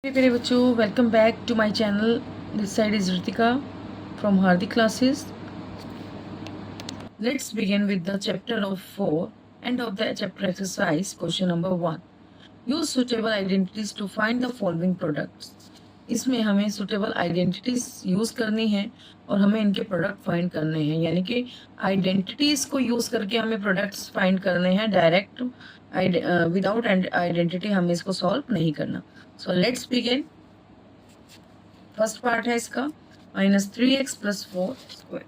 प्यारे बच्चों, welcome back to my channel. This side is Ritika from Hardi classes. Let's begin with the chapter of 4 and of the chapter exercise. Question number 1. Use suitable identities to find the following products. इसमें हमें suitable identities use करनी है और हमें इनके product find करने हैं, यानी कि आइडेंटिटीज को यूज करके हमें प्रोडक्ट्स फाइंड करने हैं. डायरेक्ट विदाउट आइडेंटिटी हमें इसको सॉल्व नहीं करना. So let's begin. First part है इसका -3x + 4 square.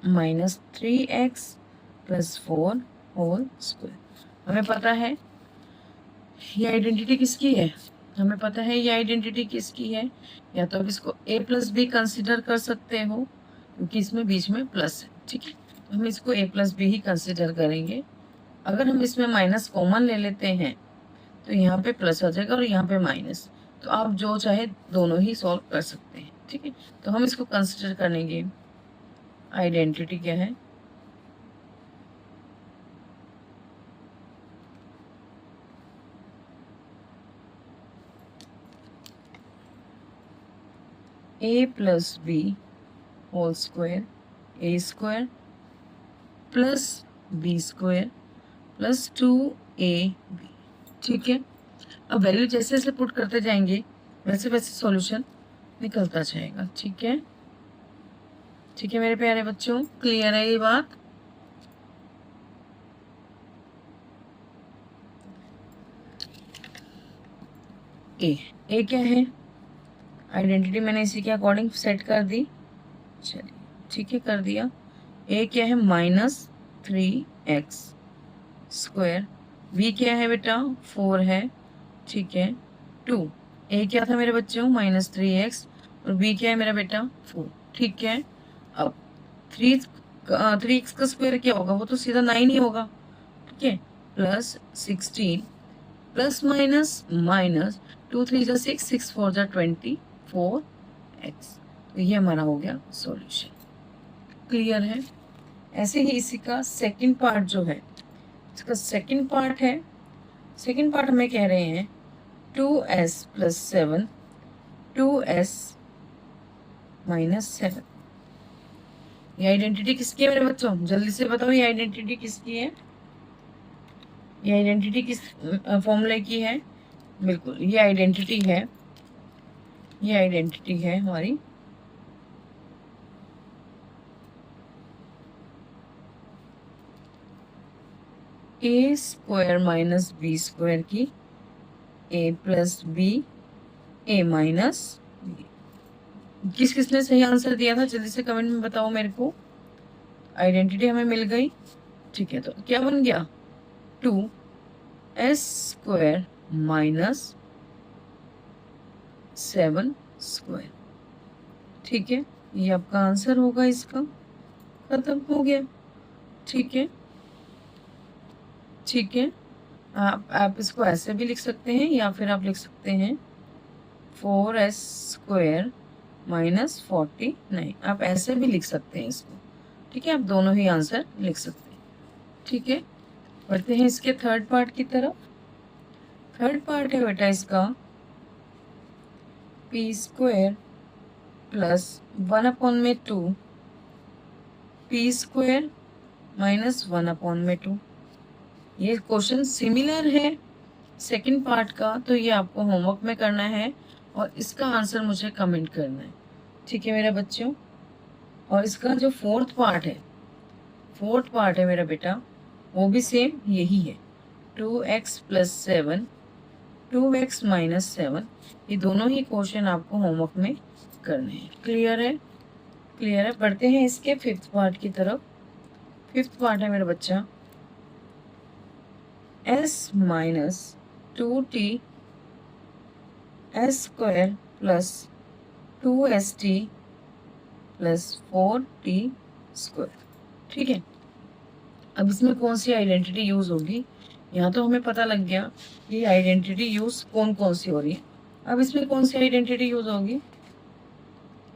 -3x + 4 whole square. हमें पता है ये आइडेंटिटी किसकी है. हमें पता है ये आइडेंटिटी किसकी है. या तो आप इसको a + b कंसिडर कर सकते हो क्योंकि इसमें बीच में प्लस है. ठीक है, तो हम इसको a + b ही कंसिडर करेंगे. अगर हम इसमें माइनस कॉमन ले लेते हैं तो यहाँ पे प्लस हो जाएगा और यहाँ पे माइनस. तो आप जो चाहे दोनों ही सॉल्व कर सकते हैं. ठीक है, तो हम इसको कंसिडर करेंगे. आइडेंटिटी क्या है. a + b whole square, a square + b square + 2ab. ठीक है, अब वैल्यू जैसे जैसे पुट करते जाएंगे वैसे वैसे सॉल्यूशन निकलता जाएगा. ठीक है, ठीक है मेरे प्यारे बच्चों, क्लियर है ये बात. ए क्या है. आइडेंटिटी मैंने इसी के अकॉर्डिंग सेट कर दी. चलिए ठीक है, कर दिया. ए क्या है -3x स्क्वायर. बी क्या है बेटा 4 है. ठीक है, 2. ए क्या था मेरे बच्चों -3x और बी क्या है मेरा बेटा 4. ठीक है, अब 3x का स्क्वायर क्या होगा, वो तो सीधा 9 ही होगा. ठीक है, +16 प्लस माइनस माइनस 2 3 जा 6 6 4 जा 24x. तो ये हमारा हो गया सॉल्यूशन. क्लियर है. ऐसे ही इसी का सेकंड पार्ट जो है, इसका सेकंड पार्ट है. सेकंड पार्ट हमें कह रहे हैं 2s + 7 2s - 7. ये आइडेंटिटी किसकी है मेरे बच्चों, जल्दी से बताओ ये आइडेंटिटी किसकी है. ये आइडेंटिटी किस फॉर्मूले की है. बिल्कुल ये आइडेंटिटी है. ये आइडेंटिटी है हमारी a स्क्वायर - b स्क्वायर की. a + b a - b. किस किसने सही आंसर दिया था जल्दी से कमेंट में बताओ मेरे को. आइडेंटिटी हमें मिल गई. ठीक है, तो क्या बन गया 2s स्क्वायर - 7 स्क्वायर. ठीक है, ये आपका आंसर होगा. इसका खत्म हो गया. ठीक है, ठीक है. आप इसको ऐसे भी लिख सकते हैं या फिर आप लिख सकते हैं 4s स्क्वायर -49. आप ऐसे भी लिख सकते हैं इसको. ठीक है, आप दोनों ही आंसर लिख सकते हैं. ठीक है, बढ़ते हैं इसके थर्ड पार्ट की तरफ. थर्ड पार्ट है बेटा इसका p स्क्वायर + 1/2 p स्क्वायर -1/2. ये क्वेश्चन सिमिलर है सेकंड पार्ट का, तो ये आपको होमवर्क में करना है और इसका आंसर मुझे कमेंट करना है. ठीक है मेरे बच्चों, और इसका जो फोर्थ पार्ट है मेरा बेटा, वो भी सेम यही है 2x + 7 2x - 7. ये दोनों ही क्वेश्चन आपको होमवर्क में करने हैं. क्लियर है. क्लियर है. बढ़ते हैं इसके फिफ्थ पार्ट की तरफ. फिफ्थ पार्ट है मेरा बच्चा s - 2t s square + 2st + 4t square. ठीक है, अब इसमें कौन सी आइडेंटिटी यूज होगी. यहाँ तो हमें पता लग गया ये आइडेंटिटी यूज कौन कौन सी हो रही है. अब इसमें कौन सी आइडेंटिटी यूज होगी.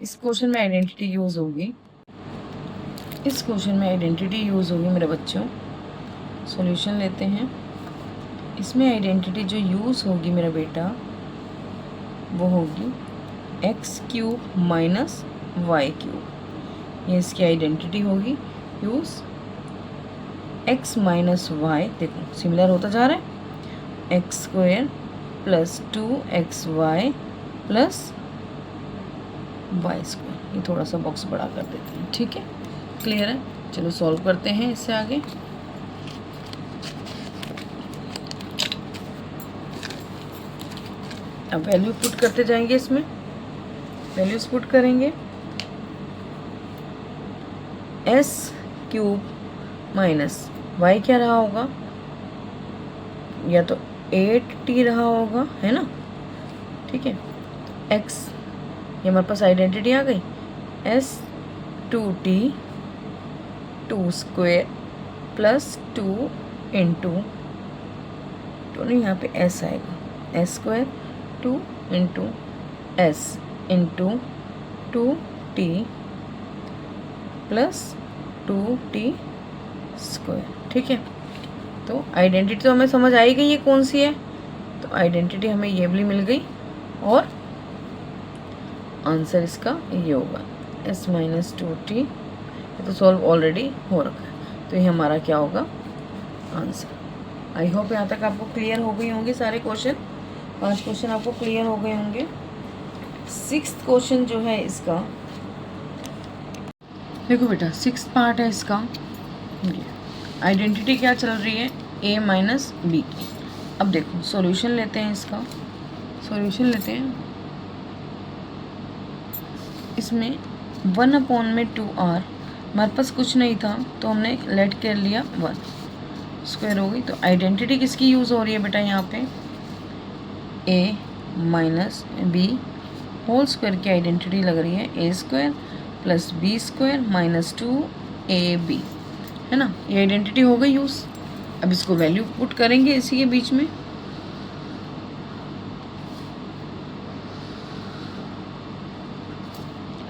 इस क्वेश्चन में आइडेंटिटी यूज होगी. इस क्वेश्चन में आइडेंटिटी यूज होगी मेरे बच्चों. सॉल्यूशन लेते हैं. इसमें आइडेंटिटी जो यूज़ होगी मेरा बेटा वो होगी x³ माइनस y³। ये इसकी आइडेंटिटी होगी यूज़ x माइनस वाई, देखो सिमिलर होता जा रहा है, x² plus 2xy plus y²। ये थोड़ा सा बॉक्स बड़ा कर देते हैं, ठीक है, क्लियर है। चलो सॉल्व करते हैं इससे आगे। अब वैल्यू पुट करते जाएंगे, इसमें वैल्यूज पुट करेंगे। s³ माइनस y क्या रहा होगा, या तो 8t रहा होगा, है ना, ठीक है। x, ये हमारे पास आइडेंटिटी आ गई, s2t 2² प्लस 2 इंटू, तो नहीं यहाँ पे s आएगा, s² 2 into s into 2t plus 2t², ठीक है। तो आइडेंटिटी तो हमें समझ आई गई ये कौन सी है, तो आइडेंटिटी हमें ये भी मिल गई और आंसर इसका ये होगा s माइनस 2t। ये तो सॉल्व ऑलरेडी हो रखा है, तो ये हमारा क्या होगा आंसर। आई होप यहाँ तक आपको क्लियर हो गई होंगे सारे क्वेश्चन, 5 क्वेश्चन आपको क्लियर हो गए होंगे। 6th क्वेश्चन जो है इसका, देखो बेटा 6th पार्ट है इसका, आइडेंटिटी क्या चल रही है a माइनस बी की। अब देखो सॉल्यूशन लेते हैं इसका, सॉल्यूशन लेते हैं। इसमें 1/2r हमारे पास कुछ नहीं था तो हमने लेट कर लिया 1² हो गई। तो आइडेंटिटी किसकी यूज़ हो रही है बेटा यहाँ पे, a minus B whole square की आइडेंटिटी लग रही है a² plus b² minus 2ab, है ना, ये आइडेंटिटी हो गई यूज़। अब इसको वैल्यू पुट करेंगे इसी के बीच में,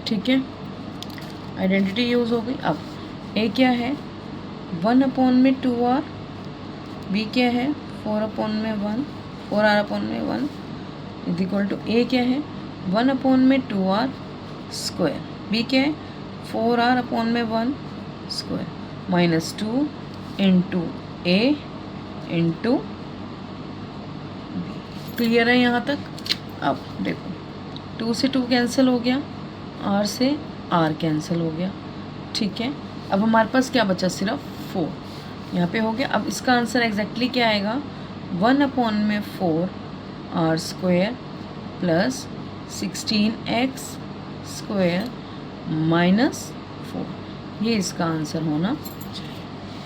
ठीक है, आइडेंटिटी यूज़ हो गई। अब a क्या है 1/2r, b क्या है 4/1, 4r/1 is equal to a क्या है 1/2r स्क्वायर, b क्या है 4r/1 square minus 2 into a into b। Clear है यहाँ तक। अब देखो 2 से 2 कैंसिल हो गया, r से r कैंसिल हो गया, ठीक है। अब हमारे पास क्या बचा, सिर्फ 4 यहाँ पे हो गया। अब इसका आंसर एग्जैक्टली क्या आएगा 1/4 r² प्लस 16x² माइनस 4, ये इसका आंसर होना चाहिए,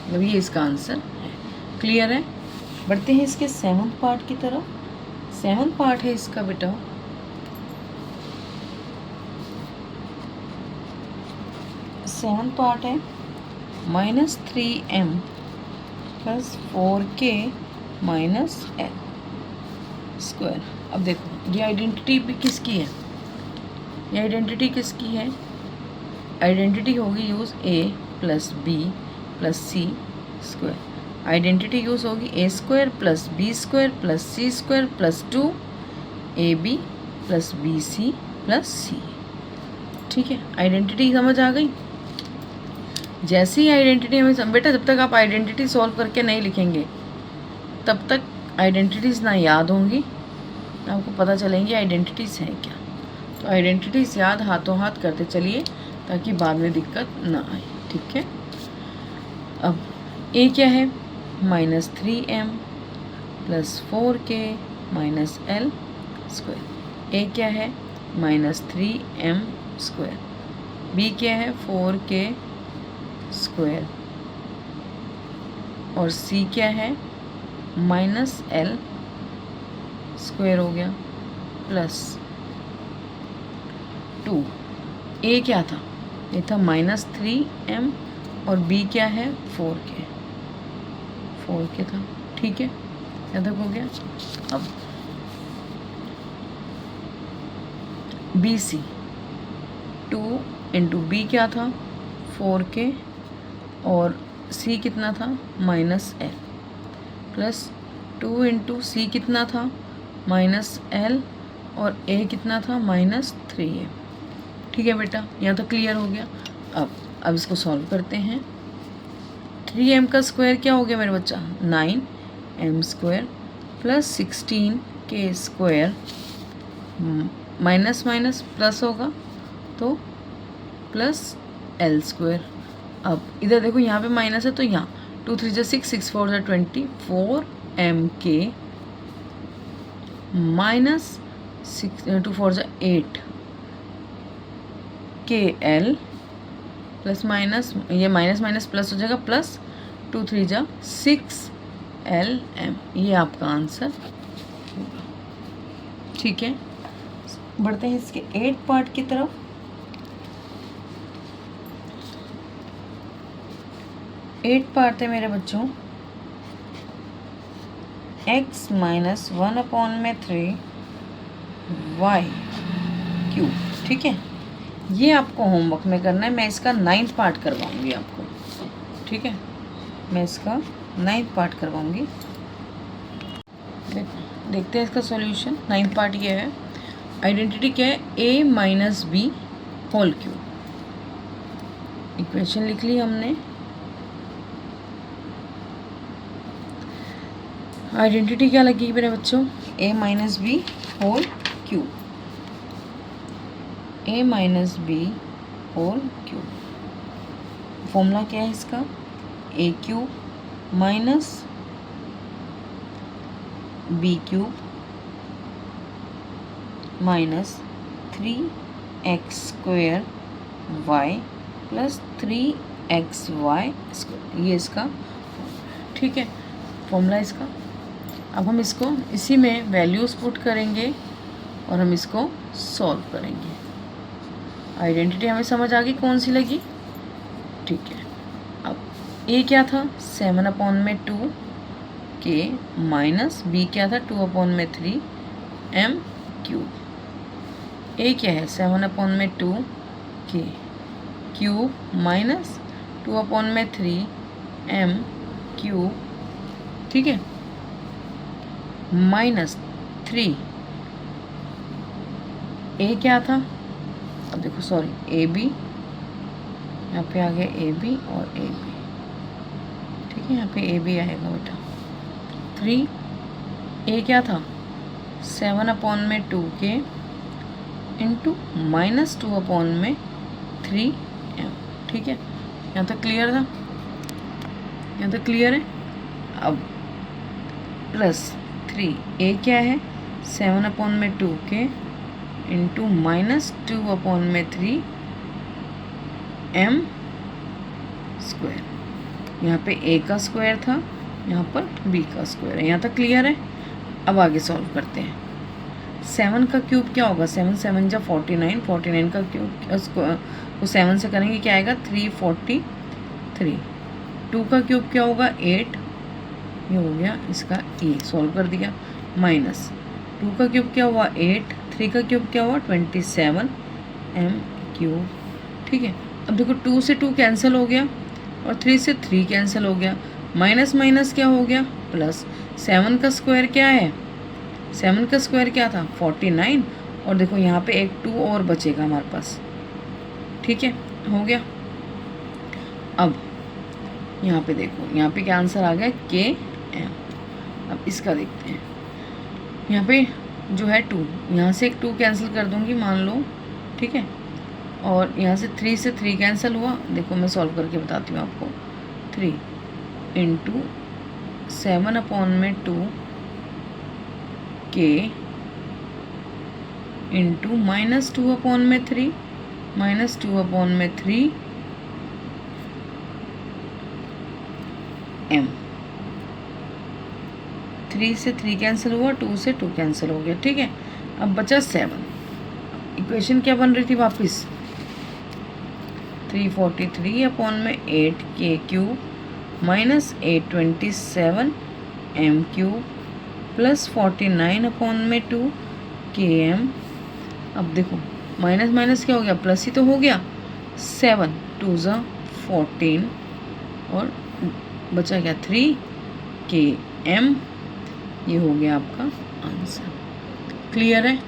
मतलब ये इसका आंसर है। क्लियर है। बढ़ते हैं इसके 7th पार्ट की तरफ। 7th पार्ट है इसका बेटा, सेवन्थ पार्ट है -3m plus 4k minus l square. अब देखो ये आइडेंटिटी भी किसकी है, ये आइडेंटिटी किसकी है, आइडेंटिटी होगी use a plus b plus c²। Identity use होगी a² plus b² plus c² plus 2ab plus bc plus c, ठीक है। आइडेंटिटी समझ आ गई। जैसे ही आइडेंटिटी हमें, बेटा जब तक आप आइडेंटिटी सॉल्व करके नहीं लिखेंगे तब तक आइडेंटिटीज़ ना याद होंगी ना आपको पता चलेंगी आइडेंटिटीज़ हैं क्या। तो आइडेंटिटीज़ याद हाथों हाथ करते चलिए ताकि बाद में दिक्कत ना आए, ठीक है। अब a क्या है -3m plus 4k minus l square. a क्या है -3m स्क्वायर, b क्या है 4k स्क्वायर और c क्या है -l स्क्वायर हो गया प्लस 2। a क्या था, ये था -3m और b क्या है 4k था, ठीक है, याद हो गया। अब bc 2 इंटू b क्या था 4k और c कितना था -l प्लस 2 इंटू सी कितना था -l और a कितना था -3a। ठीक है बेटा, यहाँ तो क्लियर हो गया। अब इसको सॉल्व करते हैं। 3m का स्क्वायर क्या हो गया मेरे बच्चा 9m² plus 16k² minus minus plus होगा तो +l²। अब इधर देखो यहाँ पे माइनस है तो यहाँ 2 3 जा 6 6 4 जा 20 4mk माइनस 2 4 जा 8 kl प्लस माइनस ये माइनस माइनस प्लस हो जाएगा प्लस 2 3 जा 6lm। ये आपका आंसर होगा। ठीक है, बढ़ते हैं इसके 8 पार्ट की तरफ। एट पार्ट है मेरे बच्चों x माइनस 1/3 y³। ठीक है, ये आपको होमवर्क में करना है। मैं इसका 9th पार्ट करवाऊंगी आपको। ठीक है, मैं इसका 9th पार्ट करवाऊंगी। देखते हैं इसका सॉल्यूशन। 9th पार्ट ये है, आइडेंटिटी क्या है a minus b whole cube. Equation लिख ली हमने। आइडेंटिटी क्या लगेगी मेरे बच्चों a minus B whole cube. a minus B whole cube. Formula क्या है इसका a³ minus b³ minus 3x² y plus 3xy²। ये इसका ठीक है फॉर्मूला इसका। अब हम इसको इसी में वैल्यूज़ पुट करेंगे और हम इसको सॉल्व करेंगे। आइडेंटिटी हमें समझ आ गई कौन सी लगी। ठीक है, अब a क्या था 7/2 k माइनस b क्या था 2/3 m³। a क्या है 7/2 k क्यूब माइनस 2/3 m³। ठीक है, माइनस 3 a क्या था, अब देखो सॉरी ए बी, यहाँ पे आ गया ए बी और ए बी। ठीक है, यहाँ पे ए बी आएगा बेटा। 3 a क्या था 7/2 k इंटू माइनस 2/3 m। ठीक है, यहाँ तक क्लियर था, यहाँ तक क्लियर है। अब प्लस 3 a क्या है 7/2 k इंटू माइनस 2/3 m²। यहाँ पे a का स्क्वायर था, यहाँ पर b का स्क्वायर है। यहाँ तक क्लियर है। अब आगे सॉल्व करते हैं। 7 का क्यूब क्या होगा 7 7 जा 49 49 का क्यूब वो 7 से करेंगे क्या आएगा 343। 2 का क्यूब क्या होगा 8, ये हो गया इसका ए, सॉल्व कर दिया। माइनस 2 का क्यूब क्या हुआ 8, 3 का क्यूब क्या हुआ 27 m³। ठीक है, अब देखो 2 से 2 कैंसिल हो गया और 3 से 3 कैंसिल हो गया। माइनस माइनस क्या हो गया प्लस। 7 का स्क्वायर क्या है 7 का स्क्वायर क्या था 49 और देखो यहाँ पे एक 2 और बचेगा हमारे पास। ठीक है, हो गया। अब यहाँ पे देखो, यहाँ पे क्या आंसर आ गया km। अब इसका देखते हैं। यहाँ पे जो है 2, यहाँ से एक 2 कैंसिल कर दूँगी मान लो। ठीक है, और यहाँ से 3 से 3 कैंसिल हुआ। देखो मैं सॉल्व करके बताती हूँ आपको। 3 into 7/2 k into minus 2/3 minus 2/3 m। 3 से 3 कैंसिल हुआ, 2 से 2 कैंसिल हो गया। ठीक है, अब बचा 7। इक्वेशन क्या बन रही थी वापस 343/8 k³ minus 827 m³ plus 49/2 km। अब देखो माइनस माइनस क्या हो गया प्लस ही तो हो गया। 7 2 जा 14 और बचा गया 3 km ये हो गया आपका आंसर। क्लियर है?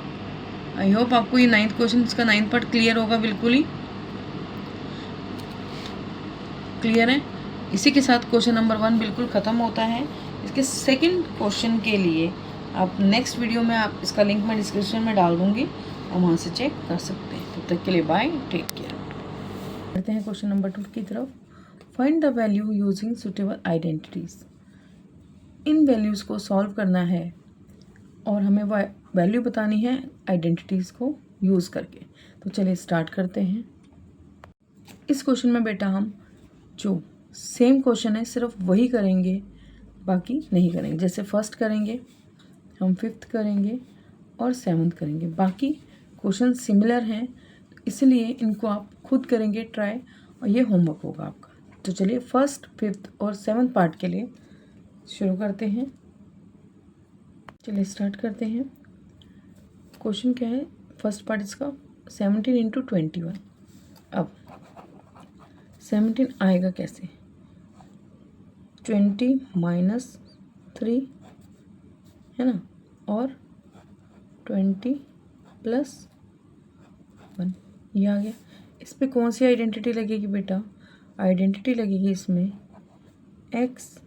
आई होप आपको ये 9th क्वेश्चन, इसका 9th पार्ट क्लियर होगा, बिल्कुल ही क्लियर है। इसी के साथ क्वेश्चन नंबर 1 बिल्कुल ख़त्म होता है। इसके सेकंड क्वेश्चन के लिए आप नेक्स्ट वीडियो में, आप इसका लिंक मैं डिस्क्रिप्शन में डाल दूँगी और वहाँ से चेक कर सकते हैं। तब तक के लिए बाय, टेक केयर। बढ़ते हैं क्वेश्चन नंबर 2 की तरफ। Find the value using suitable identities. In values को सॉल्व करना है और हमें वैल्यू बतानी है आइडेंटिटीज़ को यूज़ करके। तो चलिए स्टार्ट करते हैं। इस क्वेश्चन में बेटा हम जो सेम क्वेश्चन है सिर्फ वही करेंगे, बाकी नहीं करेंगे। जैसे फर्स्ट करेंगे, हम 5th करेंगे और 7th करेंगे। बाकी क्वेश्चन सिमिलर हैं, इसलिए इनको आप खुद करेंगे ट्राई, और ये होमवर्क होगा आपका। तो चलिए फर्स्ट, 5th और 7th पार्ट के लिए शुरू करते हैं। चलिए स्टार्ट करते हैं। क्वेश्चन क्या है? फर्स्ट पार्ट इसका 17 × 21। अब 17 आएगा कैसे? 20 - 3 है ना, और 20 + 1, ये आ गया। इस पे कौन सी आइडेंटिटी लगेगी बेटा? आइडेंटिटी लगेगी इसमें x,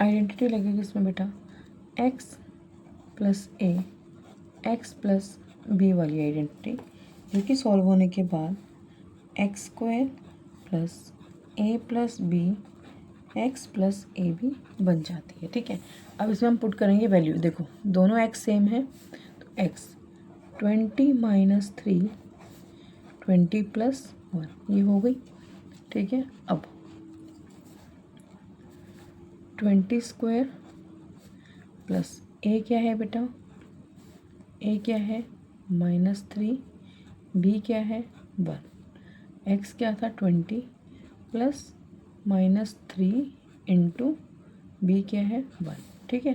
आइडेंटिटी लगेगी इसमें बेटा x + a, x + b वाली आइडेंटिटी, जो कि सॉल्व होने के बाद x² + a + b, x + ab बन जाती है। ठीक है, अब इसमें हम पुट करेंगे वैल्यू। देखो दोनों x सेम है, तो x 20 - 3, 20 + 1, ये हो गई। ठीक है, अब 20² + a क्या है बेटा? a क्या है? -3, b क्या है? 1, x क्या था? 20 + -3 × b क्या है? 1। ठीक है,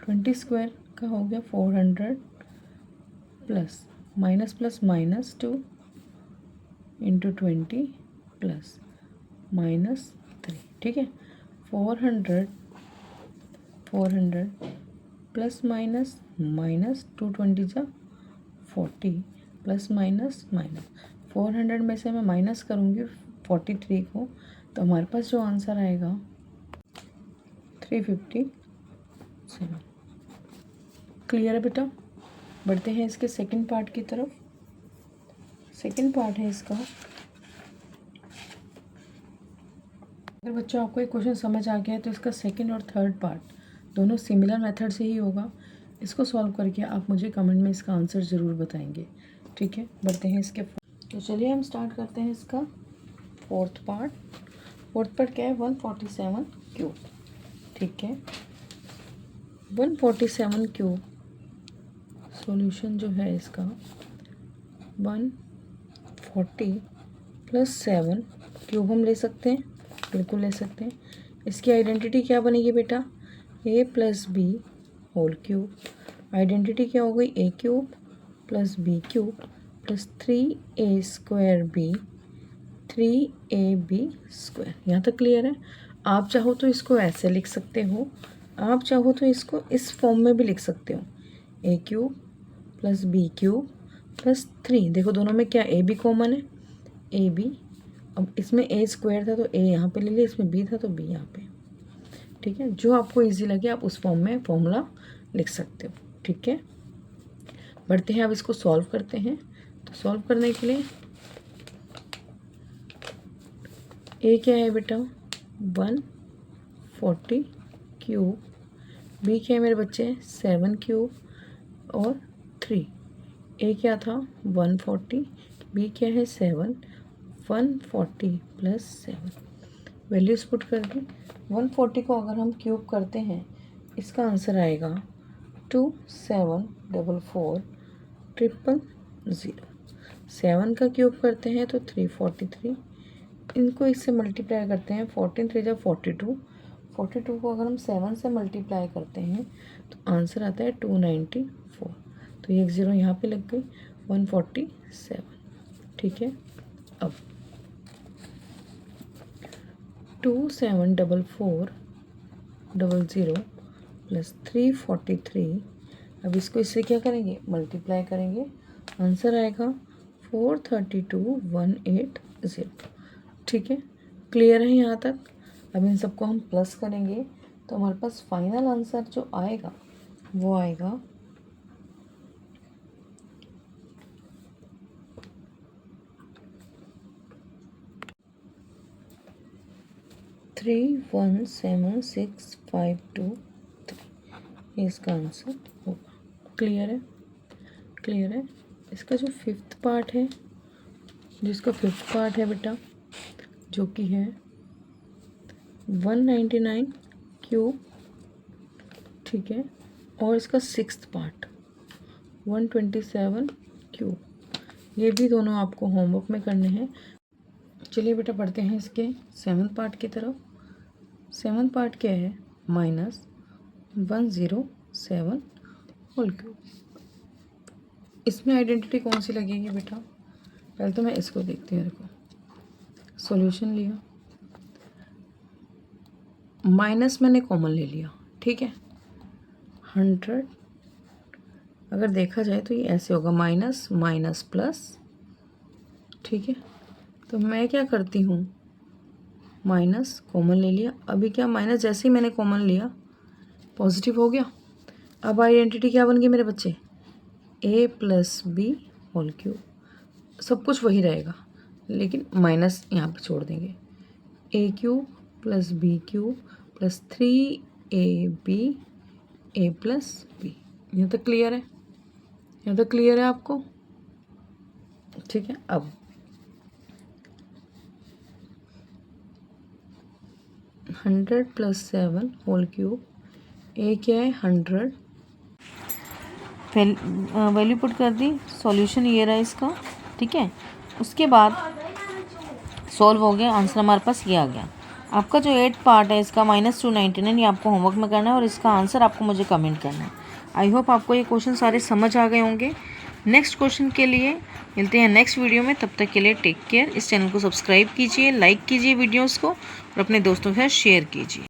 20² का हो गया 400 प्लस -+-2 × 20 + -3। ठीक है, 400 +- 220 जा 40 +- 400 में से मैं माइनस करूँगी 43 को, तो हमारे पास जो आंसर आएगा 357। क्लियर है बेटा? बढ़ते हैं इसके सेकंड पार्ट की तरफ। सेकंड पार्ट है इसका। अगर बच्चों आपको एक क्वेश्चन समझ आ गया है तो इसका सेकंड और थर्ड पार्ट दोनों सिमिलर मेथड से ही होगा। इसको सॉल्व करके आप मुझे कमेंट में इसका आंसर ज़रूर बताएंगे। ठीक है, बढ़ते हैं इसके। तो चलिए हम स्टार्ट करते हैं इसका फोर्थ पार्ट। फोर्थ पार्ट क्या है? 147³ ठीक है, 147³ सॉल्यूशन जो है इसका 140 + 7 क्यूब हम ले सकते हैं, बिल्कुल ले सकते हैं। इसकी आइडेंटिटी क्या बनेगी बेटा? a + b whole cube. Identity क्या हो गई? a³ + b³ + 3a² b 3ab²। यहाँ तक क्लियर है? आप चाहो तो इसको ऐसे लिख सकते हो, आप चाहो तो इसको इस फॉर्म में भी लिख सकते हो, a³ + b³ + 3। देखो दोनों में क्या a b कॉमन है, a b। अब इसमें a² था तो a यहाँ पे ले लिया, इसमें b था तो b यहाँ पे। ठीक है, जो आपको इजी लगे आप उस फॉर्म में फॉर्मूला लिख सकते हो। ठीक है, बढ़ते हैं, अब इसको सॉल्व करते हैं। तो सॉल्व करने के लिए a क्या है बेटा? 140³ b क्या है मेरे बच्चे? 7³ और 3। a क्या था? 140, b क्या है? 7, 140 + 7 वैल्यूज पुट कर दी। 140 को अगर हम क्यूब करते हैं इसका आंसर आएगा 2744000। 7 का क्यूब करते हैं तो 343। इनको इससे मल्टीप्लाई करते हैं, 14 3 = 42। 42 को अगर हम 7 से मल्टीप्लाई करते हैं तो आंसर आता है 294। तो ये एक ज़ीरो यहाँ पे लग गई, 147। ठीक है, अब 27440 प्लस 343। अब इसको इससे क्या करेंगे, मल्टीप्लाई करेंगे, आंसर आएगा 432,180। ठीक है, क्लियर है यहाँ तक। अब इन सबको हम प्लस करेंगे तो हमारे पास फाइनल आंसर जो आएगा वो आएगा 317653। ये इसका आंसर होगा। क्लियर है, क्लियर है। इसका जो फिफ्थ पार्ट है, जिसका फिफ्थ पार्ट है बेटा, जो कि है 199 क्यूब, ठीक है, और इसका सिक्स्थ पार्ट 127 क्यूब, ये भी दोनों आपको होमवर्क में करने हैं। चलिए बेटा पढ़ते हैं इसके सेवन्थ पार्ट की तरफ। सेवन्थ पार्ट क्या है, -107 होल क्यूब। इसमें आइडेंटिटी कौन सी लगेगी बेटा, पहले तो मैं इसको देखती हूँ। देखो सॉल्यूशन लिया, माइनस मैंने कॉमन ले लिया, ठीक है, 100। अगर देखा जाए तो ये ऐसे होगा, माइनस माइनस प्लस, ठीक है। तो मैं क्या करती हूँ, माइनस कॉमन ले लिया। अभी क्या, माइनस जैसे ही मैंने कॉमन लिया पॉजिटिव हो गया। अब आइडेंटिटी क्या बन गई मेरे बच्चे, a plus B whole cube. सब कुछ वही रहेगा लेकिन माइनस यहाँ पे छोड़ देंगे। a cube plus B cube plus 3ab a plus B. यहाँ तक क्लियर है, यहाँ तक क्लियर है आपको, ठीक है। अब 100 प्लस 7 होल क्यूब, a क्या है 100, वैल्यू पुट कर दी, सॉल्यूशन ये रहा इसका, ठीक है। उसके बाद सॉल्व हो गया, आंसर हमारे पास ये आ गया। आपका जो 8 पार्ट है इसका -299, ये आपको होमवर्क में करना है और इसका आंसर आपको मुझे कमेंट करना है। आई होप आपको ये क्वेश्चन सारे समझ आ गए होंगे। नेक्स्ट क्वेश्चन के लिए मिलते हैं नेक्स्ट वीडियो में, तब तक के लिए टेक केयर। इस चैनल को सब्सक्राइब कीजिए, लाइक कीजिए वीडियोज़ को और अपने दोस्तों के साथ शेयर कीजिए।